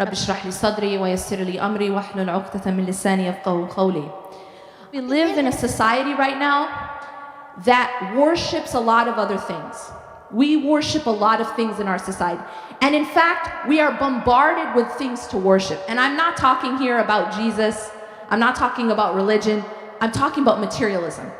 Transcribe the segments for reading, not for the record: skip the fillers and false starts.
رب اشرح لي صدري ويسر لي أمري واحلل عقدة من لساني يفقهوا قولي. We live in a society right now that worships a lot of other things. We worship a lot of things in our society. And in fact, we are bombarded with things to worship. And I'm not talking here about Jesus. I'm not talking about religion. I'm talking about materialism.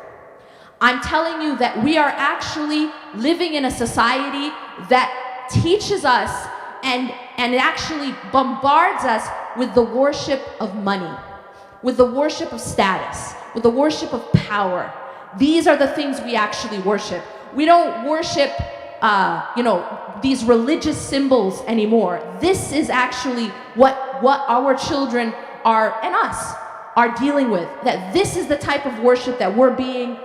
I'm telling you that we are actually living in a society that teaches us and actually bombards us with the worship of money, with the worship of status, with the worship of power. These are the things we actually worship. We don't worship, these religious symbols anymore. This is actually what our children are, and us, are dealing with. That this is the type of worship that we're being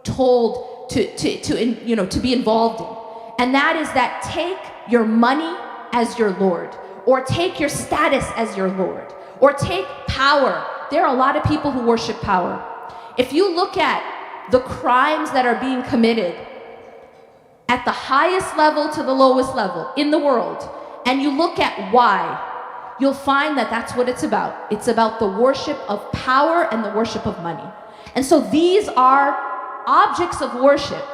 told to be involved in. And that is that take your money as your Lord, or take your status as your Lord, or take power. There are a lot of people who worship power. If you look at the crimes that are being committed at the highest level to the lowest level in the world, and you look at why, you'll find that that's what it's about. It's about the worship of power and the worship of money. And so these are objects of worship.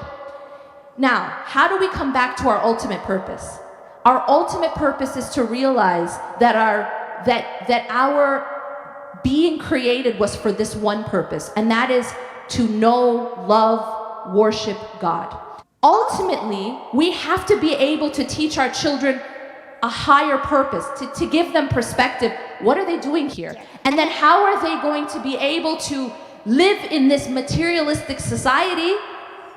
Now, how do we come back to our ultimate purpose? Our ultimate purpose is to realize that our being created was for this one purpose, and that is to know, love, worship God. Ultimately, we have to be able to teach our children a higher purpose, to give them perspective. What are they doing here? And then how are they going to be able to live in this materialistic society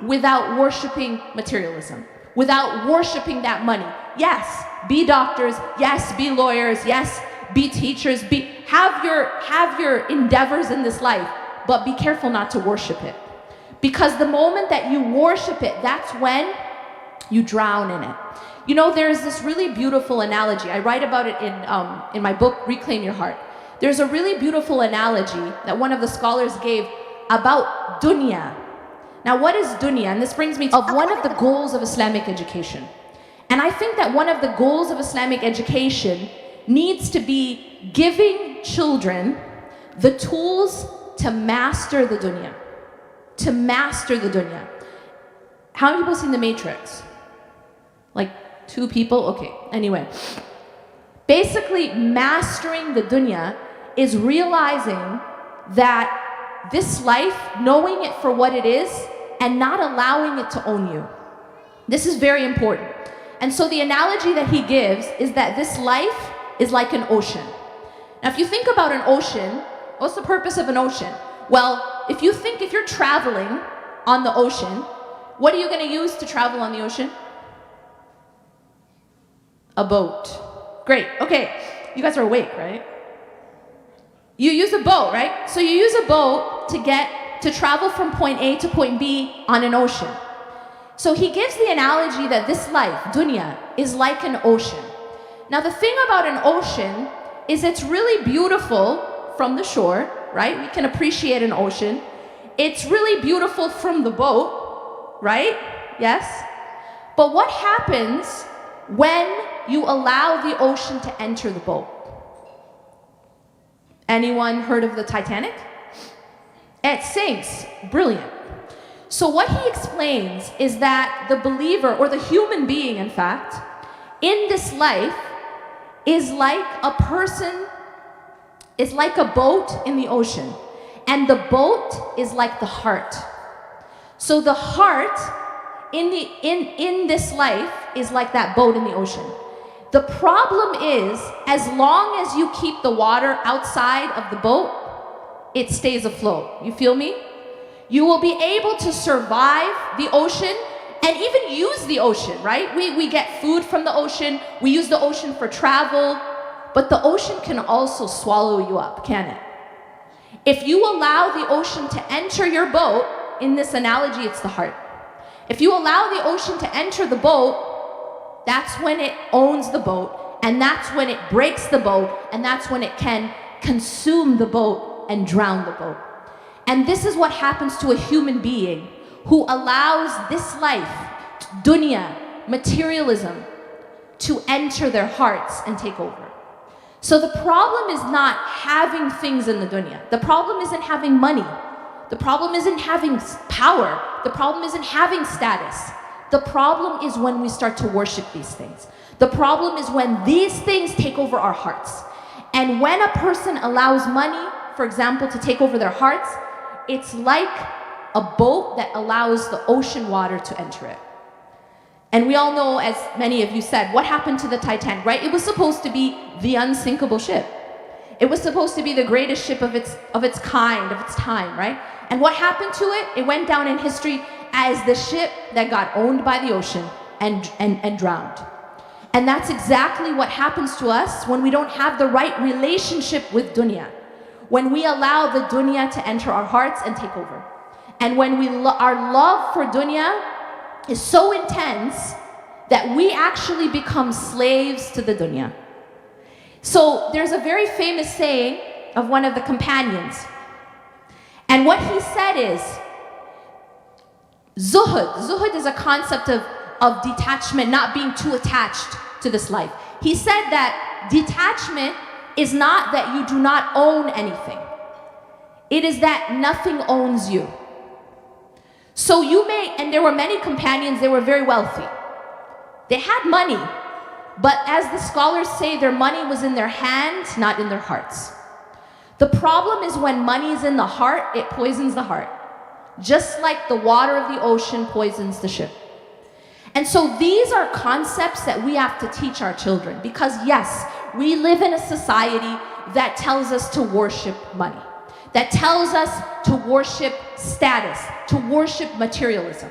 without worshiping materialism, without worshiping that money? Yes, be doctors. Yes, be lawyers. Yes, be teachers. Have your endeavors in this life, but be careful not to worship it. Because the moment that you worship it, that's when you drown in it. You know, there's this really beautiful analogy. I write about it in my book, Reclaim Your Heart. There's a really beautiful analogy that one of the scholars gave about dunya. Now, what is dunya? And this brings me to one of the goals of Islamic education. And I think that one of the goals of Islamic education needs to be giving children the tools to master the dunya. To master the dunya. How many people have seen The Matrix? Like 2 people? Okay, anyway. Basically, mastering the dunya is realizing that this life, knowing it for what it is, and not allowing it to own you. This is very important. And so the analogy that he gives is that this life is like an ocean. Now, if you think about an ocean, what's the purpose of an ocean? Well, if you're traveling on the ocean, what are you going to use to travel on the ocean? A boat. Great. Okay. You guys are awake, right? You use a boat, right? So you use a boat to travel from point A to point B on an ocean. So he gives the analogy that this life, dunya, is like an ocean. Now the thing about an ocean is it's really beautiful from the shore, right? We can appreciate an ocean. It's really beautiful from the boat, right? Yes? But what happens when you allow the ocean to enter the boat? Anyone heard of the Titanic? It sinks. Brilliant. So what he explains is that the believer, or the human being in fact, in this life is like a person, is like a boat in the ocean. And the boat is like the heart. So the heart in this life is like that boat in the ocean. The problem is, as long as you keep the water outside of the boat, it stays afloat. You feel me? You will be able to survive the ocean and even use the ocean, right? We get food from the ocean. We use the ocean for travel. But the ocean can also swallow you up, can it? If you allow the ocean to enter your boat, in this analogy, it's the heart. If you allow the ocean to enter the boat, that's when it owns the boat, and that's when it breaks the boat, and that's when it can consume the boat and drown the boat. And this is what happens to a human being who allows this life, dunya, materialism, to enter their hearts and take over. So the problem is not having things in the dunya. The problem isn't having money. The problem isn't having power. The problem isn't having status. The problem is when we start to worship these things. The problem is when these things take over our hearts. And when a person allows money, for example, to take over their hearts, it's like a boat that allows the ocean water to enter it. And we all know, as many of you said, what happened to the Titanic, right? It was supposed to be the unsinkable ship. It was supposed to be the greatest ship of its kind, of its time, right? And what happened to it? It went down in history as the ship that got owned by the ocean and drowned. And that's exactly what happens to us when we don't have the right relationship with dunya. When we allow the dunya to enter our hearts and take over. And when our love for dunya is so intense that we actually become slaves to the dunya. So there's a very famous saying of one of the companions. And what he said is, zuhud. Zuhud is a concept of detachment, not being too attached to this life. He said that detachment is not that you do not own anything. It is that nothing owns you. So you may, and there were many companions, they were very wealthy. They had money, but as the scholars say, their money was in their hands, not in their hearts. The problem is when money is in the heart, it poisons the heart. Just like the water of the ocean poisons the ship. And so these are concepts that we have to teach our children, because yes, we live in a society that tells us to worship money, that tells us to worship status, to worship materialism.